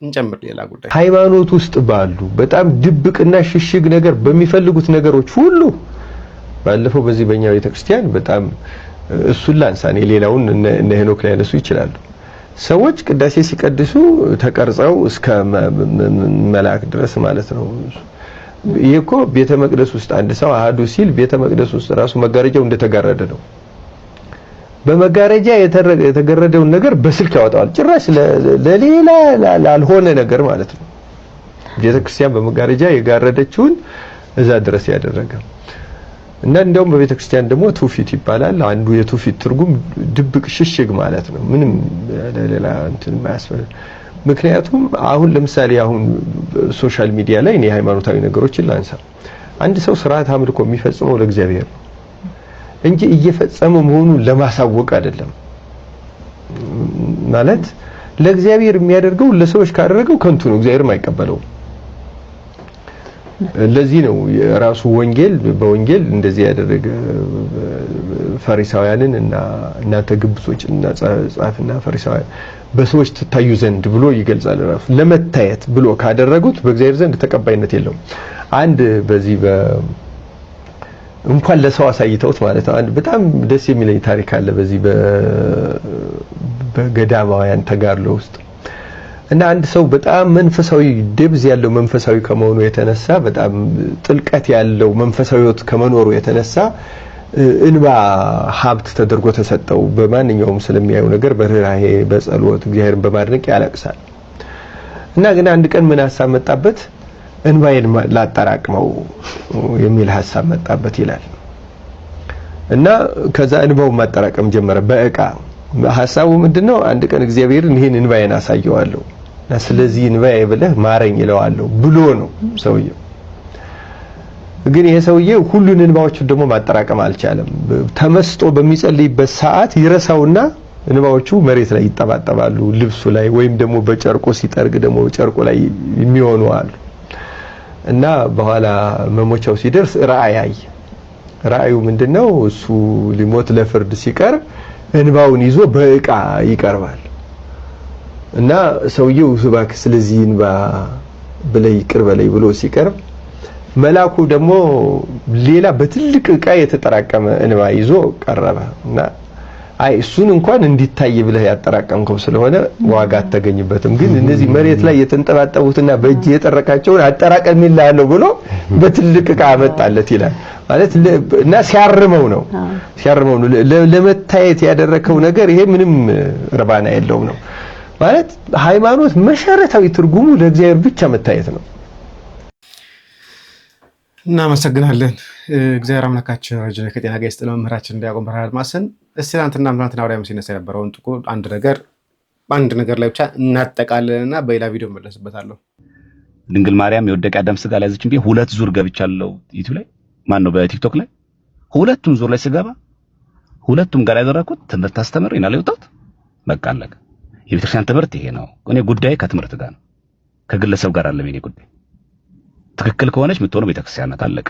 እንጨምር። ሌላ ጉዳይ ሃይማኖት ውስጥ ባሉ በጣም ድብቅና ሽሽግ ነገር በሚፈልጉት ነገሮች ሁሉ ባለፈው በዚህ በእኛ ቤተክርስቲያን በጣም እሱን ላንሳኔ ሌላውን እነ ሄኖክ ላይ ያነሱ ይችላሉ። ሰዎች ቅዳሴ ሲቀድሱ ተቀርጸው እስከ መላክ ድረስ ማለት ነው። ይሄ እኮ ቤተ መቅደስ ውስጥ አንድ ሰው አሃዱ ሲል ቤተ መቅደስ ውስጥ ራሱ መጋረጃው እንደተጋረደ ነው። በመጋረጃ የተገረደውን ነገር በስልክ ያወጣዋል። ጭራሽ ለሌላ ላልሆነ ነገር ማለት ነው። ቤተክርስቲያን በመጋረጃ የጋረደችውን እዛ ድረስ ያደረገ እና እንደውም በቤተክርስቲያን ደግሞ ትውፊት ይባላል። አንዱ የትውፊት ትርጉም ድብቅ ሽሽግ ማለት ነው። ምንም ለሌላ እንትን ማያስፈልግ። ምክንያቱም አሁን ለምሳሌ አሁን ሶሻል ሚዲያ ላይ እኔ ሃይማኖታዊ ነገሮችን ላንሳ። አንድ ሰው ስርዓት አምልኮ የሚፈጽመው ለእግዚአብሔር ነው እንጂ እየፈጸመ መሆኑን ለማሳወቅ አይደለም። ማለት ለእግዚአብሔር የሚያደርገው ለሰዎች ካደረገው ከንቱ ነው፣ እግዚአብሔርም አይቀበለውም። ለዚህ ነው የራሱ ወንጌል በወንጌል እንደዚህ ያደረገ ፈሪሳውያንን እና እናንተ ግብጾች እና ጻፍና ፈሪሳውያን በሰዎች ትታዩ ዘንድ ብሎ ይገልጻል። ራሱ ለመታየት ብሎ ካደረጉት በእግዚአብሔር ዘንድ ተቀባይነት የለውም። አንድ በዚህ እንኳን ለሰው አሳይተውት ማለት ነው። አንድ በጣም ደስ የሚለኝ ታሪክ አለ በዚህ በገዳማውያን ተጋድሎ ውስጥ እና አንድ ሰው በጣም መንፈሳዊ ደብዝ ያለው መንፈሳዊ ከመሆኑ የተነሳ በጣም ጥልቀት ያለው መንፈሳዊ ሕይወት ከመኖሩ የተነሳ እንባ ሀብት ተደርጎ ተሰጠው። በማንኛውም ስለሚያየው ነገር በርህራሄ በጸሎት እግዚአብሔርን በማድነቅ ያለቅሳል። እና ግን አንድ ቀን ምን ሐሳብ መጣበት? እንባዬን ላጠራቅመው የሚል ሐሳብ መጣበት ይላል። እና ከዛ እንባው ማጠራቀም ጀመረ በእቃ። ሐሳቡ ምንድነው? አንድ ቀን እግዚአብሔርን ይሄን እንባዬን አሳየዋለሁ እና ስለዚህ እንባዬ ብለህ ማረኝ ይለዋለሁ ብሎ ነው ሰውየው። ግን ይሄ ሰውዬው ሁሉን እንባዎቹን ደግሞ ማጠራቀም አልቻለም። ተመስጦ በሚጸልይበት ሰዓት ይረሳውና እንባዎቹ መሬት ላይ ይጠባጠባሉ፣ ልብሱ ላይ ወይም ደግሞ በጨርቆ ሲጠርግ ደግሞ ጨርቆ ላይ የሚሆኑ አሉ። እና በኋላ መሞቻው ሲደርስ ራእይ አየ። ራእዩ ምንድነው? እሱ ሊሞት ለፍርድ ሲቀርብ እንባውን ይዞ በእቃ ይቀርባል። እና ሰውየው እባክህ ስለዚህ እንባ ብለህ ይቅር በለኝ ብሎ ሲቀርብ መልአኩ ደግሞ ሌላ በትልቅ እቃ የተጠራቀመ እንባ ይዞ ቀረበ። እና አይ እሱን እንኳን እንዲታይ ብለህ ያጠራቀምከው ስለሆነ ዋጋ አታገኝበትም፣ ግን እነዚህ መሬት ላይ የተንጠባጠቡትና በእጅ የጠረቃቸውን አጠራቀምልሃለሁ ብሎ በትልቅ እቃ አመጣለት ይላል። ማለት እና ሲያርመው ነው ለመታየት ያደረከው ነገር ይሄ ምንም ርባና የለውም ነው ማለት። ሃይማኖት መሰረታዊ ትርጉሙ ለእግዚአብሔር ብቻ መታየት ነው። እናመሰግናለን። እግዚአብሔር አምላካችን ረጅም ከጤና ጋር ይስጥልን። መምህራችን ዲያቆን ብርሃነ አድማስን እስቲ ትናንትና ወዲያም ሲነሳ የነበረውን ጥቁር አንድ ነገር ላይ ብቻ እናጠቃልልና በሌላ ቪዲዮ መለስበታለሁ። ድንግል ማርያም የወደቀ አዳም ስጋ ላይ ያዘችን ቢሆን 2 ዙር ገብቻለሁ ዩቲዩብ ላይ ማነው በቲክቶክ ላይ ሁለቱም ዙር ላይ ስገባ ሁለቱም ጋር ያደረኩት ትምህርት አስተምረኝ ነው የወጣሁት። በቃ አለቀ። የቤተክርስቲያን ትምህርት ይሄ ነው። እኔ ጉዳይ ከትምህርት ጋር ነው፣ ከግለሰብ ጋር አይደለም የኔ ጉዳይ። ትክክል ከሆነች የምትሆነው ቤተክርስቲያን ናት። አለቀ።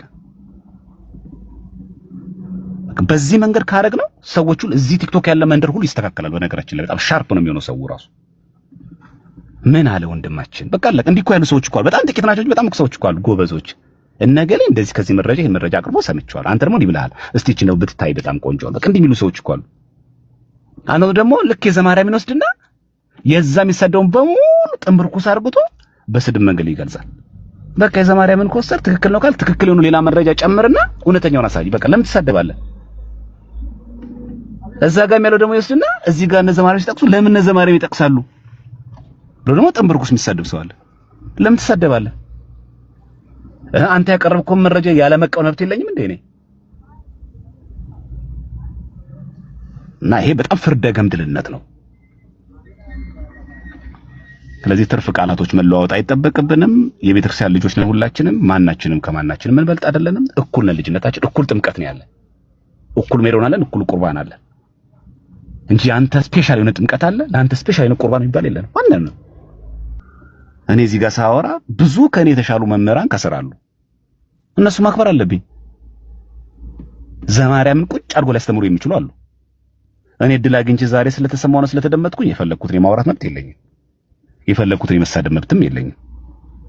በዚህ መንገድ ካረግነው ሰዎቹ እዚህ ቲክቶክ ያለ መንደር ሁሉ ይስተካከላል። በነገራችን ላይ በጣም ሻርፕ ነው የሚሆነው ሰው ራሱ። ምን አለ ወንድማችን? በቃ አለቀ። እንዲህ እኮ ያሉ ሰዎች እኮ አሉ። በጣም ጥቂት ናቸው እንጂ በጣም ሰዎች እኮ አሉ ጎበዞች። እነገሌ እንደዚህ ከዚህ መረጃ ይሄን መረጃ አቅርቦ ሰምቼዋለሁ። አንተ ደግሞ እንዲህ ብለሃል፣ እስቲ እቺ ነው ብትታይ በጣም ቆንጆ ነው። በቃ እንዲህ የሚሉ ሰዎች እኮ አሉ። አንተ ደግሞ ልክ የዘማርያምን ወስድና የዛ የሚሰደውን በሙሉ ጥንብርኩስ አርግቶ በስድብ መንገድ ይገልጻል። በቃ የዘማርያምን ኮስተር ትክክል ነው ካል ትክክል የሆነ ሌላ መረጃ ጨምርና እውነተኛውን አሳይ። በቃ ለምን ትሳደባለህ? እዛ ጋር ያለው ደግሞ ይወስድና እዚህ ጋር እነ ዘማሪያዎች ሲጠቅሱ ለምን እነ ዘማሪያም ይጠቅሳሉ ብሎ ደግሞ ጥንብርኩስ የሚሳደብ ሰው አለ። ለምን ትሳደባለህ? አንተ ያቀረብከው መረጃ ያለ መቀበል መብት የለኝም እንዴ እኔ? እና ይሄ በጣም ፍርደ ገምድልነት ነው። ስለዚህ ትርፍ ቃላቶች መለዋወጥ አይጠበቅብንም። የቤተክርስቲያን ልጆች ነን ሁላችንም። ማናችንም ከማናችንም ምን በልጥ አይደለንም። እኩል ነን። ልጅነታችን እኩል ጥምቀት ነው ያለን፣ እኩል ሜሮን አለን፣ እኩል ቁርባን አለን እንጂ አንተ ስፔሻል የሆነ ጥምቀት አለ ለአንተ ስፔሻል የሆነ ቁርባን የሚባል የለንም። ማንንም ነው። እኔ እዚህ ጋር ሳወራ ብዙ ከኔ የተሻሉ መምህራን ከስራሉ። እነሱ ማክበር አለብኝ። ዘማርያምን ቁጭ አድርጎ ሊያስተምሩ የሚችሉ አሉ። እኔ እድል አግኝቼ ዛሬ ስለተሰማው ነው ስለተደመጥኩኝ የፈለኩትን የማውራት መብት የለኝም። የፈለኩትን የመሳደብ መብትም የለኝም።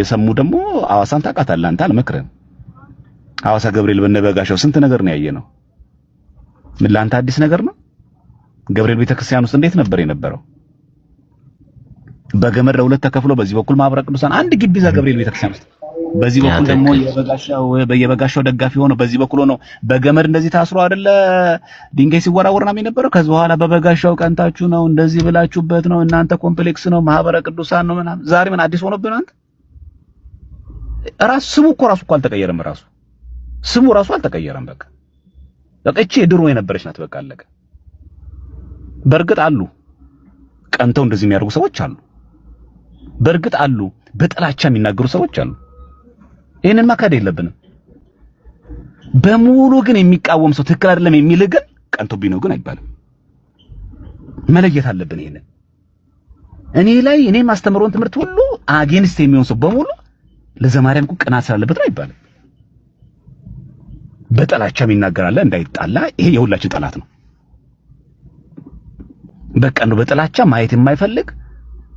የሰሙ ደግሞ ሐዋሳን ታውቃታለህ አንተ። አልመክርህም። ሐዋሳ ገብርኤል በነበጋሻው ስንት ነገር ነው ያየነው። ምን ለአንተ አዲስ ነገር ነው? ገብርኤል ቤተክርስቲያን ውስጥ እንዴት ነበር የነበረው? በገመድ ለሁለት ተከፍሎ በዚህ በኩል ማህበረ ቅዱሳን አንድ ግቢ እዛ ገብርኤል ቤተክርስቲያን ውስጥ፣ በዚህ በኩል ደግሞ የበጋሻው ደጋፊ ሆኖ በዚህ በኩል ሆኖ በገመድ እንደዚህ ታስሮ አይደለ ድንጋይ ሲወራወርና የነበረው። ከዚህ በኋላ በበጋሻው ቀንታችሁ ነው እንደዚህ ብላችሁበት ነው እናንተ ኮምፕሌክስ ነው ማህበረ ቅዱሳን ነው ምናምን። ዛሬ ምን አዲስ ሆነብን አንተ? ራስ ስሙ እኮ አልተቀየረም። ስሙ ራሱ አልተቀየረም። በቃ እቺ የድሮ የነበረች ናት። በቃ አለቀ። በእርግጥ አሉ ቀንተው እንደዚህ የሚያደርጉ ሰዎች አሉ። በእርግጥ አሉ በጥላቻ የሚናገሩ ሰዎች አሉ። ይሄንን ማካድ የለብንም። በሙሉ ግን የሚቃወም ሰው ትክክል አይደለም የሚል ግን ቀንቶብኝ ነው ግን አይባልም። መለየት አለብን ይሄንን። እኔ ማስተምረውን ትምህርት ሁሉ አጌንስት የሚሆን ሰው በሙሉ ለዘማርያም ቅናት ስላለበት ነው አይባልም። በጥላቻ የሚናገራለ እንዳይጣላ፣ ይሄ የሁላችን ጠላት ነው። በቃ ነው በጥላቻ ማየት የማይፈልግ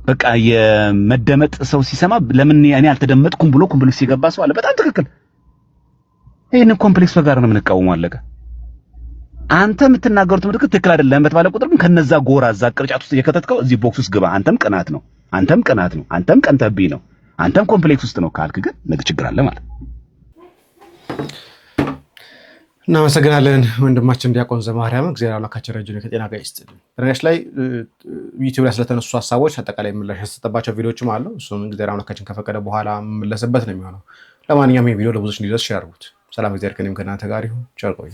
በቃ የመደመጥ ሰው ሲሰማ ለምን እኔ አልተደመጥኩም ብሎ ኮምፕሌክስ የገባ ሰው አለ። በጣም ትክክል። ይሄንን ኮምፕሌክስ በጋር ነው የምንቃወመው። አለቀ። አንተ የምትናገሩት ምልክት ትክክል አይደለም በተባለ ቁጥር ግን ከነዛ ጎራ እዛ ቅርጫት ውስጥ የከተትከው እዚህ ቦክስ ውስጥ ግባ። አንተም ቅናት ነው፣ አንተም ቀንተብኝ ነው፣ አንተም ኮምፕሌክስ ውስጥ ነው ካልክ ግን ነገ ችግር አለ ማለት። እናመሰግናለን ወንድማችን ዲያቆን ዘማርያም። እግዚአብሔር አምላካችን ረጅም ከጤና ጋር ይስጥልን። በነገራችን ላይ ዩቲዩብ ላይ ስለተነሱ ሀሳቦች አጠቃላይ ምላሽ የተሰጠባቸው ቪዲዮዎችም አሉ። እሱም እግዚአብሔር አምላካችን ከፈቀደ በኋላ የምመለስበት ነው የሚሆነው። ለማንኛውም ይህ ቪዲዮ ለብዙዎች እንዲደርስ ሼር አድርጉት። ሰላም እግዚአብሔር ከእኔም ከእናንተ ጋር ይሁን። ቸር ቆዩ።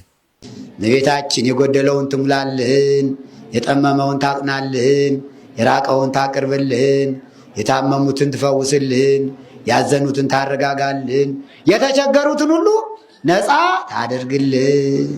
ቤታችን የጎደለውን ትሙላልን፣ የጠመመውን ታቅናልን፣ የራቀውን ታቅርብልን፣ የታመሙትን ትፈውስልን፣ ያዘኑትን ታረጋጋልን፣ የተቸገሩትን ሁሉ ነፃ ታደርግልን።